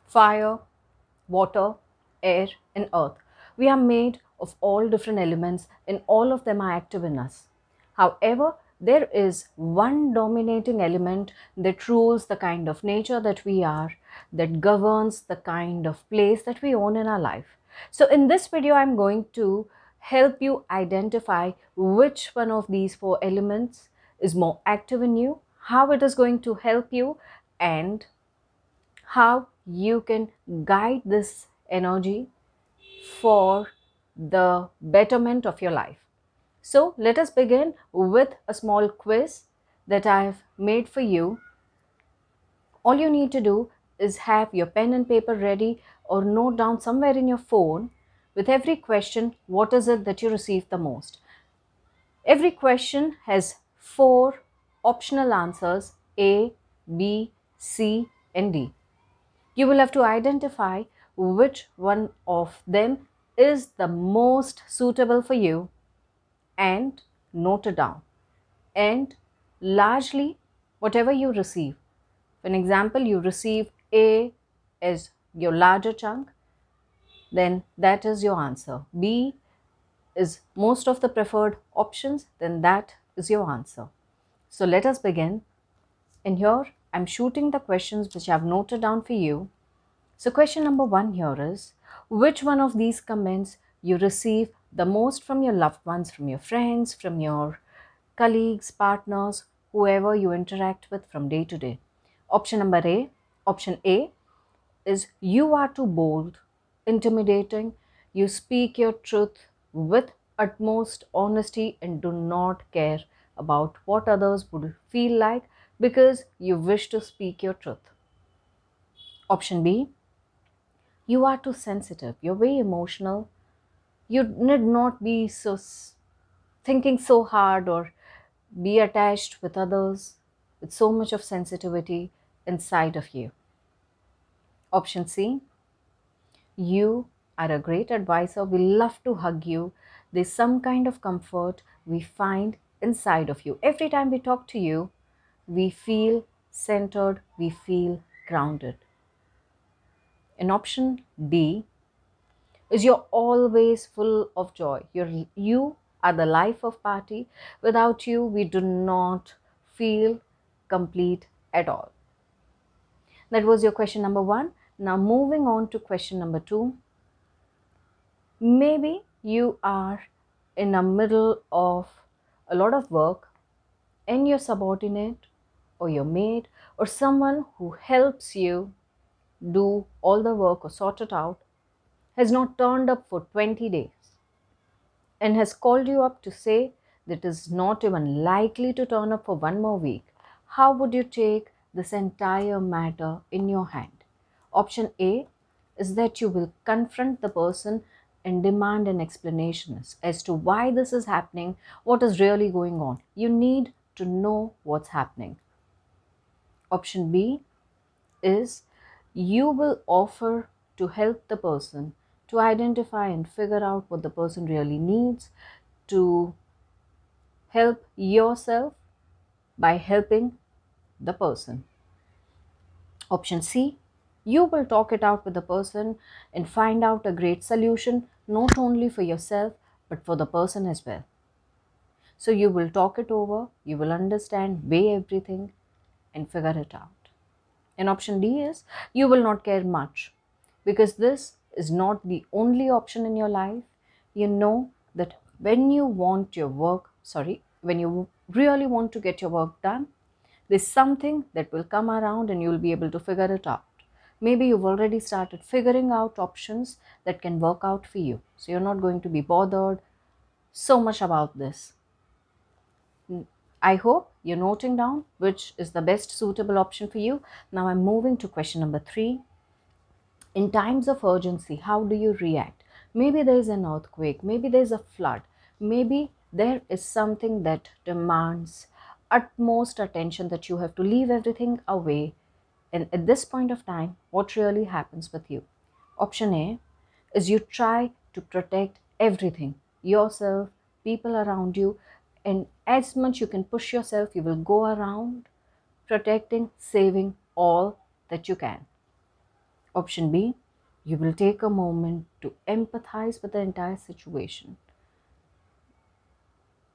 fire, water, air, and earth. We are made of all different elements, and all of them are active in us. However, there is one dominating element that rules the kind of nature that we are, that governs the kind of place that we own in our life. So, in this video, I'm going to help you identify which one of these four elements is more active in you, how it is going to help you, and how you can guide this energy for the betterment of your life. So let us begin with a small quiz that I have made for you. All you need to do is have your pen and paper ready or note down somewhere in your phone with every question what is it that you receive the most. Every question has four optional answers A, B, C, and D. You will have to identify which one of them is the most suitable for you and note it down. And largely, whatever you receive, for an example, you receive A as your larger chunk, then that is your answer. B is most of the preferred options, then that is your answer. So let us begin. And here I'm shooting the questions which I've noted down for you. So question number 1 here is, which one of these comments you receive the most from your loved ones, from your friends, from your colleagues, partners, whoever you interact with from day to day? Option A is, you are too bold, intimidating, you speak your truth with utmost honesty and do not care about what others would feel like because you wish to speak your truth. Option B, you are too sensitive, you're very emotional, you need not be thinking so hard or be attached with others with so much of sensitivity inside of you. Option C, you are a great advisor, we love to hug you, there's some kind of comfort we find inside of you. Every time we talk to you, we feel centered, we feel grounded. And option D is, you're always full of joy. You are the life of party. Without you, we do not feel complete at all. That was your question number 1. Now moving on to question number 2. Maybe you are in the middle of a lot of work and your subordinate or your maid or someone who helps you do all the work or sort it out has not turned up for 20 days and has called you up to say that is not even likely to turn up for one more week. How would you take this entire matter in your hand? Option A is that you will confront the person and demand an explanation as to why this is happening, what is really going on. You need to know what's happening. Option B is, you will offer to help the person to identify and figure out what the person really needs, to help yourself by helping the person. Option C, you will talk it out with the person and find out a great solution not only for yourself but for the person as well. So you will talk it over, you will understand, weigh everything and figure it out. And option D is, you will not care much because this is not the only option in your life. You know that when you want your work, when you really want to get your work done, there's something that will come around and you'll be able to figure it out. Maybe you've already started figuring out options that can work out for you. So you're not going to be bothered so much about this. I hope you're noting down which is the best suitable option for you. Now I'm moving to question number 3. In times of urgency, how do you react? Maybe there is an earthquake, maybe there is a flood, maybe there is something that demands utmost attention that you have to leave everything away. And at this point of time, what really happens with you? Option A is, you try to protect everything, yourself, people around you, and as much you can push yourself, you will go around protecting, saving all that you can. Option B, you will take a moment to empathize with the entire situation.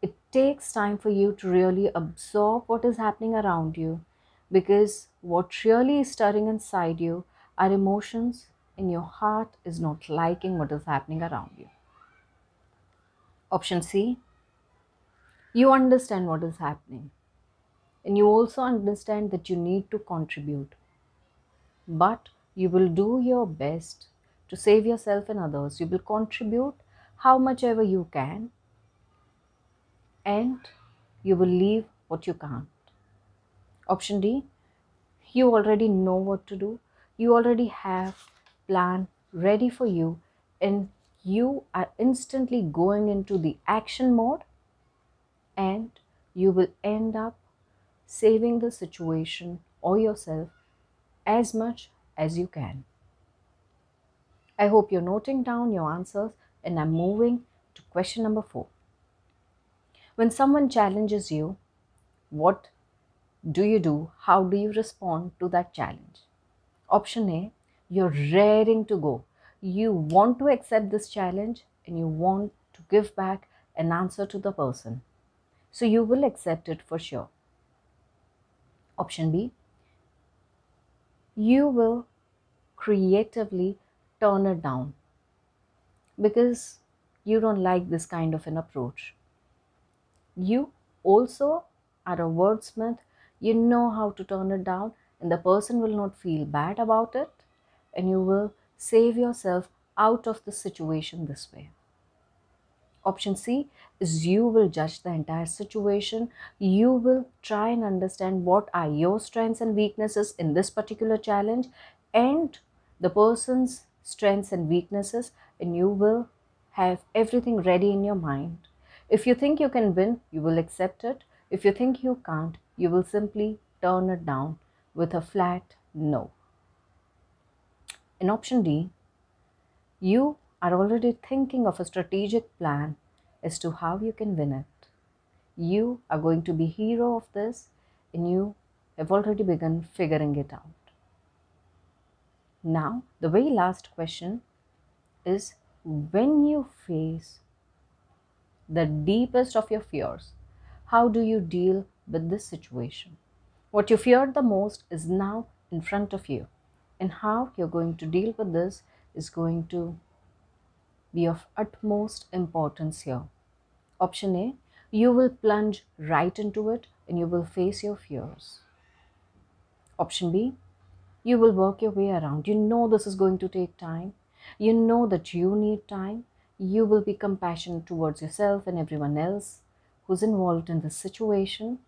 It takes time for you to really absorb what is happening around you, because what really is stirring inside you are emotions, and your heart is not liking what is happening around you. Option C, you understand what is happening, and you also understand that you need to contribute, but you will do your best to save yourself and others. You will contribute how much ever you can, and you will leave what you can't. Option D, you already know what to do. You already have plan ready for you, and you are instantly going into the action mode, and you will end up saving the situation or yourself as much as you can. I hope you're noting down your answers, and I'm moving to question number 4. When someone challenges you, what do you do? How do you respond to that challenge? Option A, you're raring to go. You want to accept this challenge and you want to give back an answer to the person. So you will accept it for sure. Option B, you will creatively turn it down because you don't like this kind of an approach. You also are a wordsmith. You know how to turn it down, and the person will not feel bad about it, and you will save yourself out of the situation this way. Option C is you will judge the entire situation. You will try and understand what are your strengths and weaknesses in this particular challenge, and the person's strengths and weaknesses, and you will have everything ready in your mind. If you think you can win, you will accept it. If you think you can't, you will simply turn it down with a flat no. In option D, you are already thinking of a strategic plan as to how you can win it. You are going to be hero of this, and you have already begun figuring it out. Now, the very last question is, when you face the deepest of your fears, how do you deal with this situation? What you feared the most is now in front of you, and how you're going to deal with this is going to be of utmost importance here. Option A, you will plunge right into it and you will face your fears. Option B, you will work your way around. You know this is going to take time. You know that you need time. You will be compassionate towards yourself and everyone else who's involved in this situation.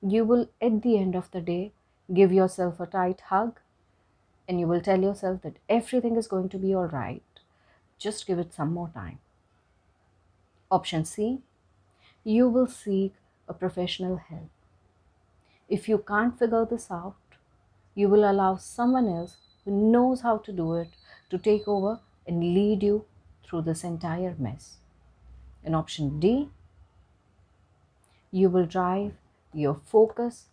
You will, at the end of the day, give yourself a tight hug, and you will tell yourself that everything is going to be all right. Just give it some more time. Option C, you will seek a professional help. If you can't figure this out, you will allow someone else who knows how to do it to take over and lead you through this entire mess. In option D, you will divert your focus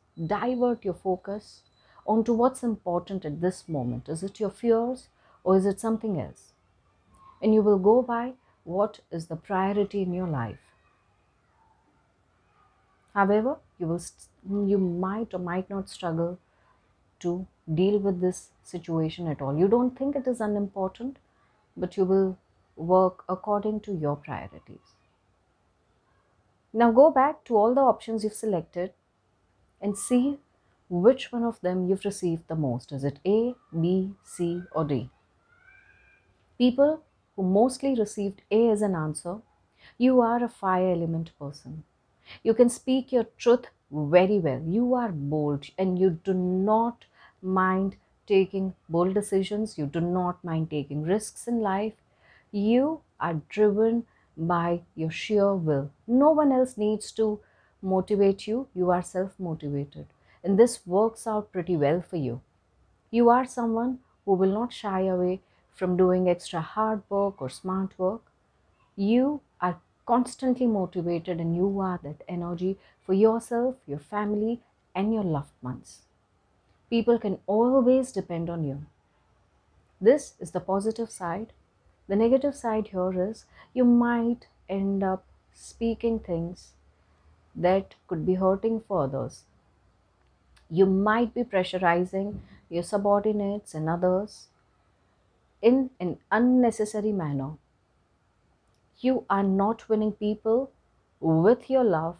onto what's important at this moment. Is it your fears or is it something else? And you will go by what is the priority in your life. However, you might or might not struggle to deal with this situation at all. You don't think it is unimportant, but you will work according to your priorities. Now go back to all the options you've selected and see which one of them you've received the most. Is it A, B, C, or D? People who mostly received A as an answer, you are a fire element person. You can speak your truth very well. You are bold and you do not mind taking bold decisions. You do not mind taking risks in life. You are driven by your sheer will. No one else needs to motivate you. You are self-motivated. And this works out pretty well for you. You are someone who will not shy away from doing extra hard work or smart work. You are constantly motivated and you are that energy for yourself, your family, and your loved ones. People can always depend on you. This is the positive side. The negative side here is you might end up speaking things that could be hurting for others. You might be pressurizing your subordinates and others in an unnecessary manner. You are not winning people with your love,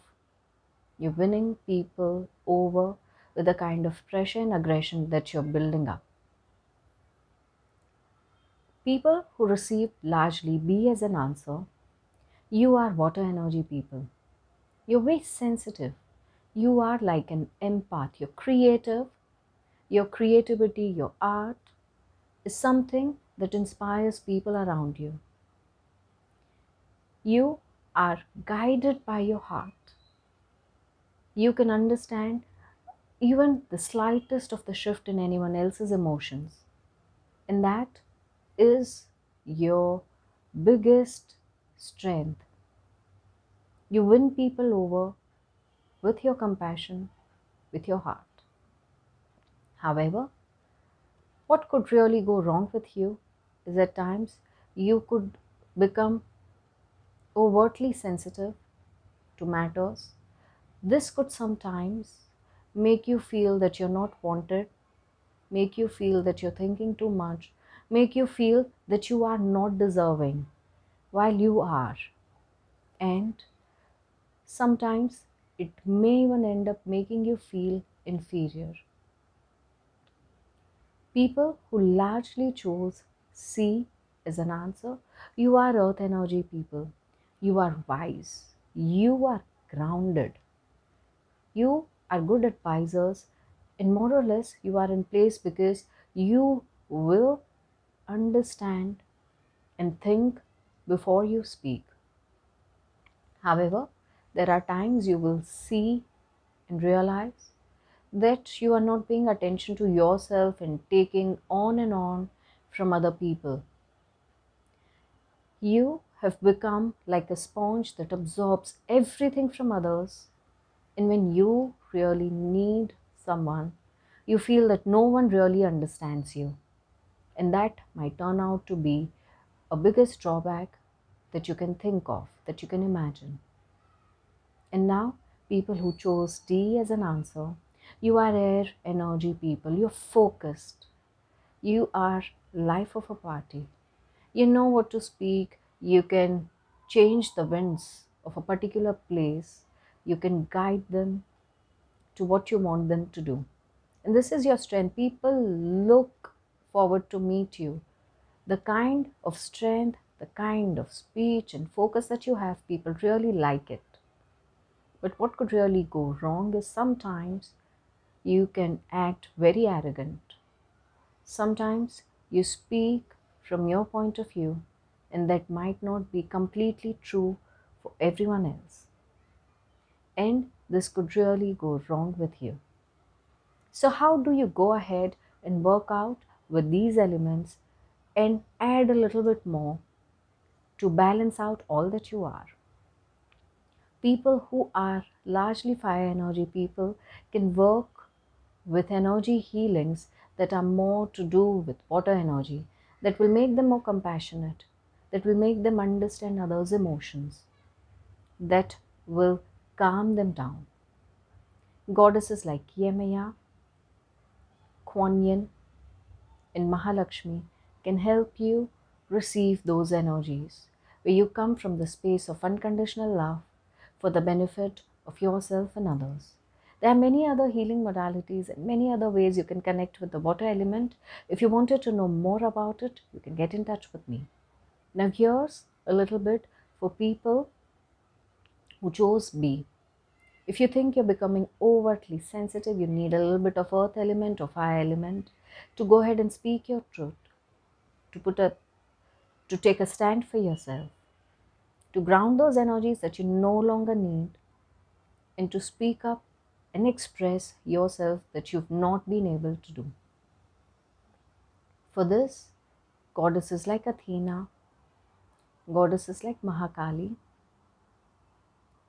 you're winning people over with the kind of pressure and aggression that you're building up. People who receive largely B as an answer, you are water energy people. You're very sensitive. You are like an empath. You're creative. Your creativity, your art is something that inspires people around you. You are guided by your heart. You can understand even the slightest of the shift in anyone else's emotions. And that is your biggest strength. You win people over with your compassion, with your heart. However, what could really go wrong with you is at times you could become overtly sensitive to matters. This could sometimes make you feel that you're not wanted, make you feel that you're thinking too much, make you feel that you are not deserving while you are. And sometimes it may even end up making you feel inferior. People who largely chose C as an answer, you are earth energy people. You are wise. You are grounded. You are good advisors, and more or less you are in place because you will understand and think before you speak. However, there are times you will see and realize that you are not paying attention to yourself and taking on and on from other people. You have become like a sponge that absorbs everything from others, and when you really need someone, you feel that no one really understands you, and that might turn out to be a biggest drawback that you can think of, that you can imagine. And now, people who chose D as an answer, you are air energy people. You're focused. You are life of a party. You know what to speak. You can change the winds of a particular place. You can guide them to what you want them to do. And this is your strength. People look forward to meet you. The kind of strength, the kind of speech and focus that you have, people really like it. But what could really go wrong is sometimes you can act very arrogant. Sometimes you speak from your point of view, and that might not be completely true for everyone else. And this could really go wrong with you. So, how do you go ahead and work out with these elements and add a little bit more to balance out all that you are? People who are largely fire energy people can work with energy healings that are more to do with water energy, that will make them more compassionate, that will make them understand others' emotions, that will calm them down. Goddesses like Yemaya, Kuan Yin, and Mahalakshmi can help you receive those energies where you come from the space of unconditional love for the benefit of yourself and others. There are many other healing modalities and many other ways you can connect with the water element. If you wanted to know more about it, you can get in touch with me. Now, here's a little bit for people who chose B. If you think you're becoming overtly sensitive, you need a little bit of earth element or fire element to go ahead and speak your truth, to take a stand for yourself, to ground those energies that you no longer need, and to speak up and express yourself that you've not been able to do. For this, goddesses like Athena, goddesses like Mahakali,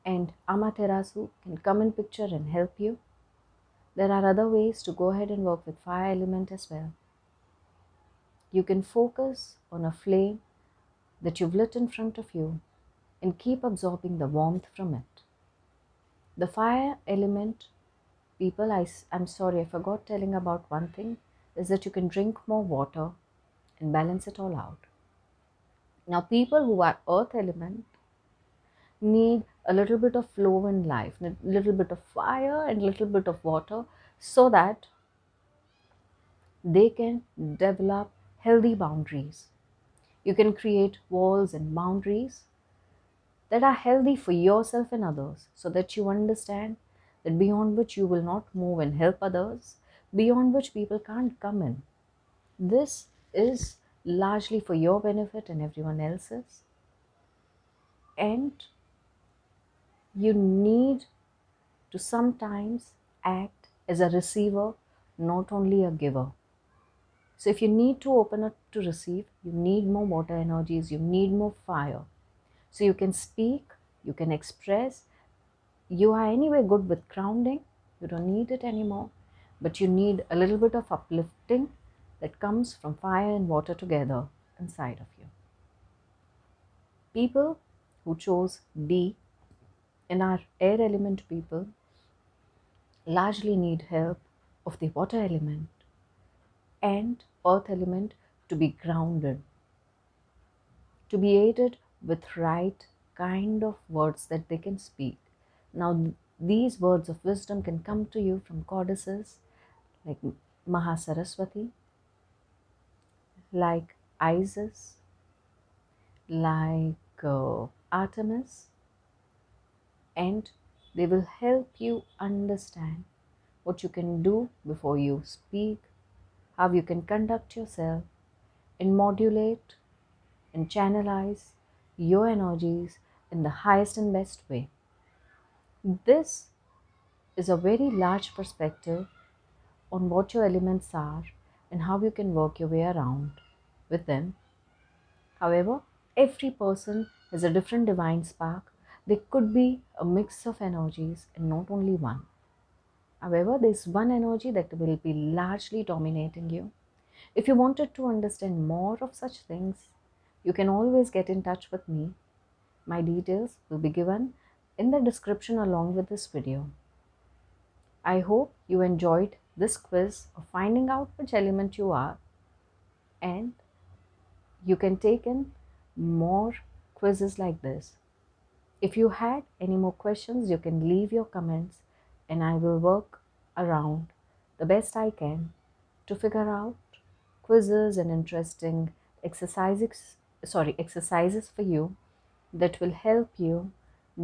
and Amaterasu can come in picture and help you. There are other ways to go ahead and work with fire element as well. You can focus on a flame that you've lit in front of you and keep absorbing the warmth from it. The fire element, people, I'm sorry, I forgot telling about one thing, is that you can drink more water and balance it all out. Now, people who are earth element need a little bit of flow in life, a little bit of fire and a little bit of water, so that they can develop healthy boundaries. You can create walls and boundaries that are healthy for yourself and others, so that you understand that beyond which you will not move and help others, beyond which people can't come in. This is largely for your benefit and everyone else's. And you need to sometimes act as a receiver, not only a giver. So if you need to open up to receive, you need more water energies, you need more fire. So you can speak, you can express. You are anyway good with grounding, you don't need it anymore, but you need a little bit of uplifting that comes from fire and water together inside of you. People who chose D and are air element people largely need help of the water element and earth element to be grounded, to be aided with right kind of words that they can speak. Now, these words of wisdom can come to you from goddesses like Mahasaraswati, like Isis, like Artemis, and they will help you understand what you can do before you speak, how you can conduct yourself, and modulate and channelize your energies in the highest and best way. This is a very large perspective on what your elements are and how you can work your way around with them. However, every person has a different divine spark. There could be a mix of energies and not only one. However, there's one energy that will be largely dominating you. If you wanted to understand more of such things, you can always get in touch with me. My details will be given in the description along with this video. I hope you enjoyed this quiz of finding out which element you are, and you can take in more quizzes like this. If you had any more questions, you can leave your comments and I will work around the best I can to figure out quizzes and interesting exercises for you that will help you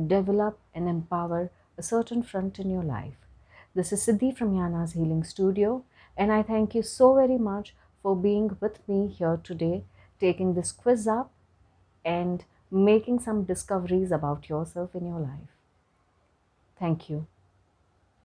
develop and empower a certain front in your life. This is Siddhi from Yana's Healing Studio, and I thank you so very much for being with me here today, taking this quiz up and making some discoveries about yourself in your life. Thank you.